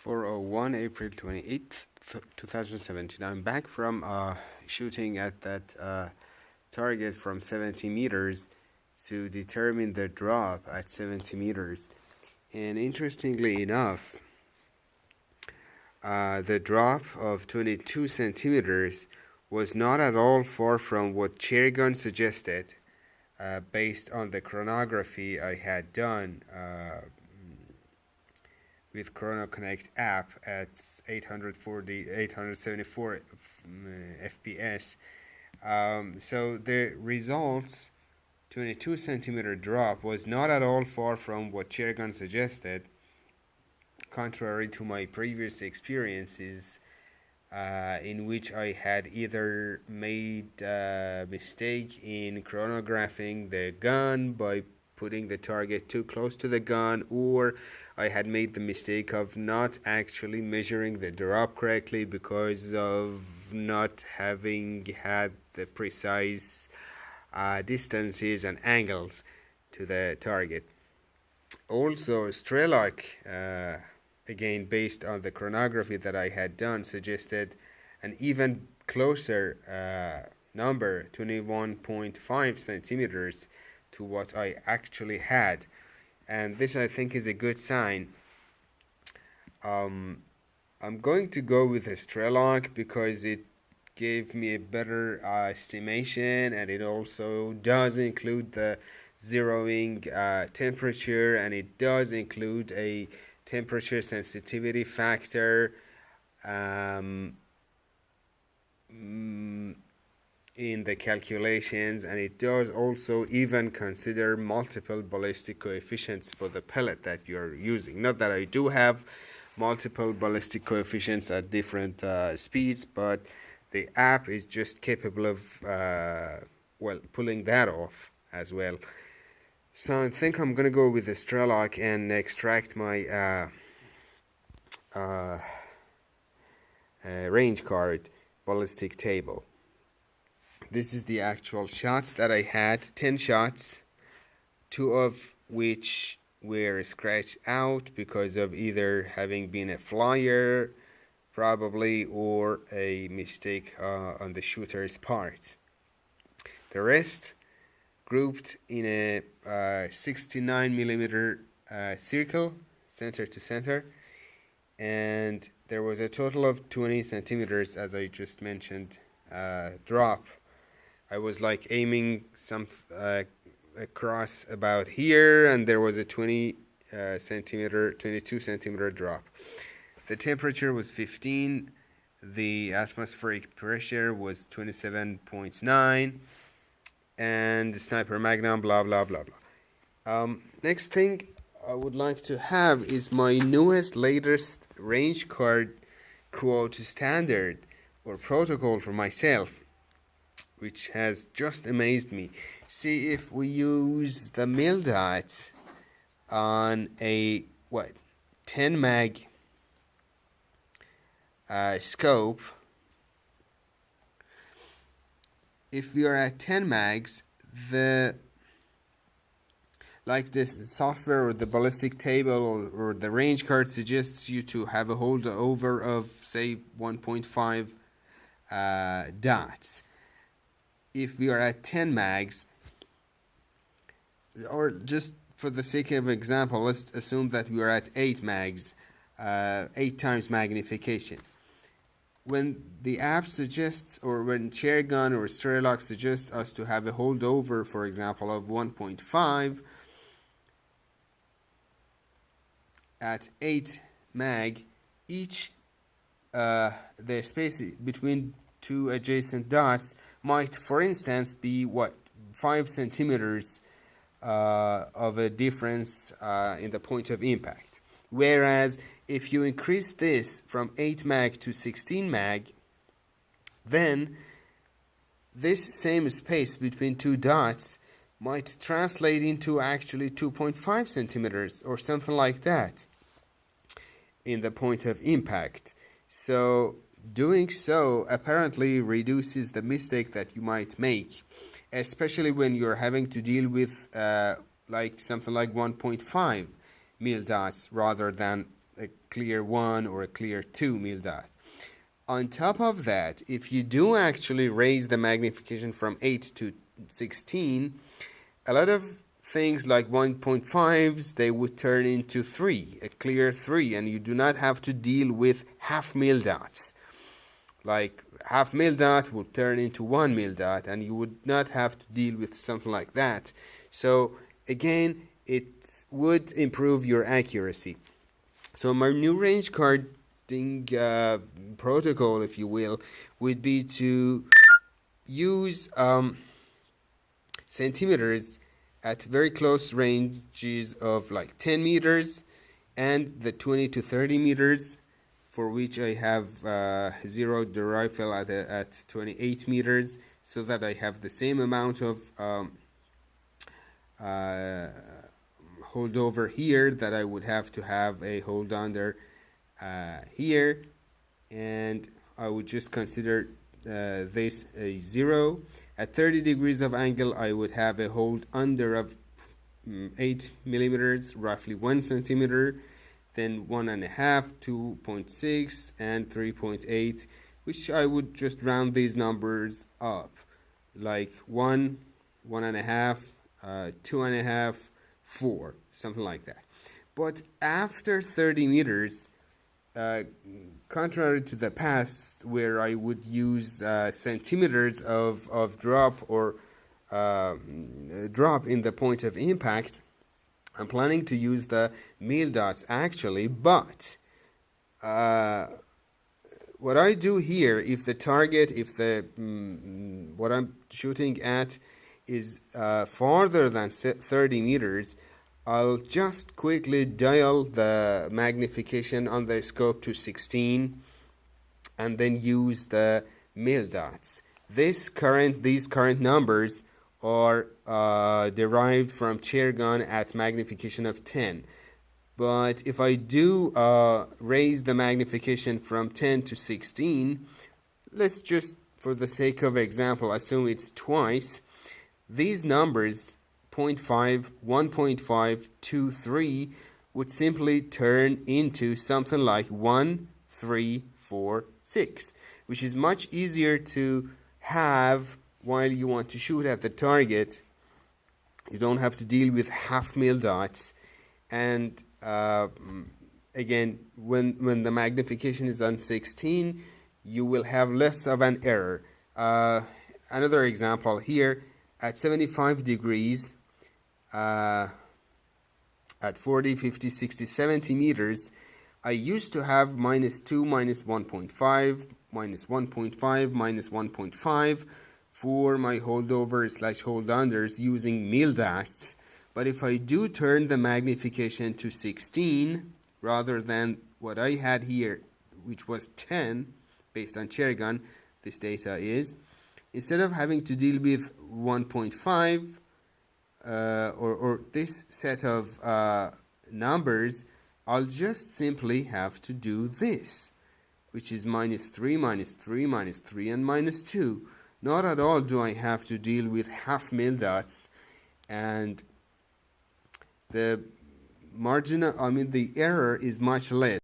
401 April 28th, 2017. I'm back from shooting at that target from 70 meters to determine the drop at 70 meters. And interestingly enough, the drop of 22 centimeters was not at all far from what cherry gun suggested based on the chronography I had done with ChronoConnect app at 874 FPS. So the results, 22 centimeter drop, was not at all far from what cherry gun suggested, contrary to my previous experiences in which I had either made a mistake in chronographing the gun by putting the target too close to the gun, or I had made the mistake of not actually measuring the drop correctly because of not having had the precise distances and angles to the target. Also, Strelok, again based on the chronography that I had done, suggested an even closer number, 21.5 centimeters, to what I actually had. And this, I think, is a good sign. I'm going to go with a Strelok because it gave me a better estimation, and it also does include the zeroing temperature, and it does include a temperature sensitivity factor in the calculations, and it does also even consider multiple ballistic coefficients for the pellet that you're using. Not that I do have multiple ballistic coefficients at different speeds, but the app is just capable of pulling that off as well. So I think I'm gonna go with the Strelok and extract my range card ballistic table. This is the actual shots that I had, 10 shots, 2 of which were scratched out because of either having been a flyer, probably, or a mistake on the shooter's part. The rest grouped in a 69 millimeter circle, center to center, and there was a total of 20 centimeters, as I just mentioned, drop. I was like aiming some across about here, and there was a 22 centimeter drop. The temperature was 15. The atmospheric pressure was 27.9, and the sniper magnum, blah blah blah blah. Next thing I would like to have is my latest range card quote standard or protocol for myself, which has just amazed me. See, if we use the mil dots on a 10 mag scope, if we are at 10 mags, like this software or the ballistic table or the range card suggests you to have a holdover of, say, 1.5 dots. If we are at 10 mags, or just for the sake of example, let's assume that we are at 8 mags, 8 times magnification. When the app suggests, or when cherry gun or Strelok suggests us to have a holdover, for example, of 1.5, at 8 mag, each the space between two adjacent dots might, for instance, be 5 centimeters of a difference in the point of impact. Whereas if you increase this from 8 mag to 16 mag, then this same space between two dots might translate into actually 2.5 centimeters or something like that in the point of impact. So doing so apparently reduces the mistake that you might make, especially when you're having to deal with like something like 1.5 mil dots rather than a clear 1 or a clear 2 mil dot. On top of that, if you do actually raise the magnification from 8 to 16, a lot of things like 1.5s, they would turn into 3, a clear 3, and you do not have to deal with half mil dots. Like half mil dot would turn into 1 mil dot, and you would not have to deal with something like that. So again, it would improve your accuracy. So my new range carding protocol, if you will, would be to use centimeters at very close ranges of like 10 meters and the 20 to 30 meters, for which I have zeroed the rifle at 28 meters, so that I have the same amount of holdover here that I would have to have a hold under here, and I would just consider this a 0. At 30 degrees of angle, I would have a hold under of 8 millimeters, roughly 1 centimeter, then 1.5, 2.6, and 3.8, which I would just round these numbers up, like 1, 1.5, 2.5, 4, something like that. But after 30 meters, contrary to the past, where I would use centimeters of drop or drop in the point of impact, I'm planning to use the mil dots actually. But what I do here, if the target, if the what I'm shooting at is farther than 30 meters, I'll just quickly dial the magnification on the scope to 16 and then use the mil dots. These current numbers are derived from chair gun at magnification of 10. But if I do raise the magnification from 10 to 16, let's just, for the sake of example, assume it's twice. These numbers 0.5, 1.5, 2, 3 would simply turn into something like 1, 3, 4, 6, which is much easier to have while you want to shoot at the target. You don't have to deal with half mil dots, and again, when the magnification is on 16, you will have less of an error. Another example here, at 75 degrees, at 40, 50, 60, 70 meters, I used to have -2, -1.5, -1.5, -1.5 for my holdover / hold unders using mil dots. But if I do turn the magnification to 16 rather than what I had here, which was 10 based on chair gun, this data is, instead of having to deal with 1.5 or this set of numbers, I'll just simply have to do this, which is -3, -3, -3, and -2. Not at all do I have to deal with half mil dots, and the margin, the error is much less.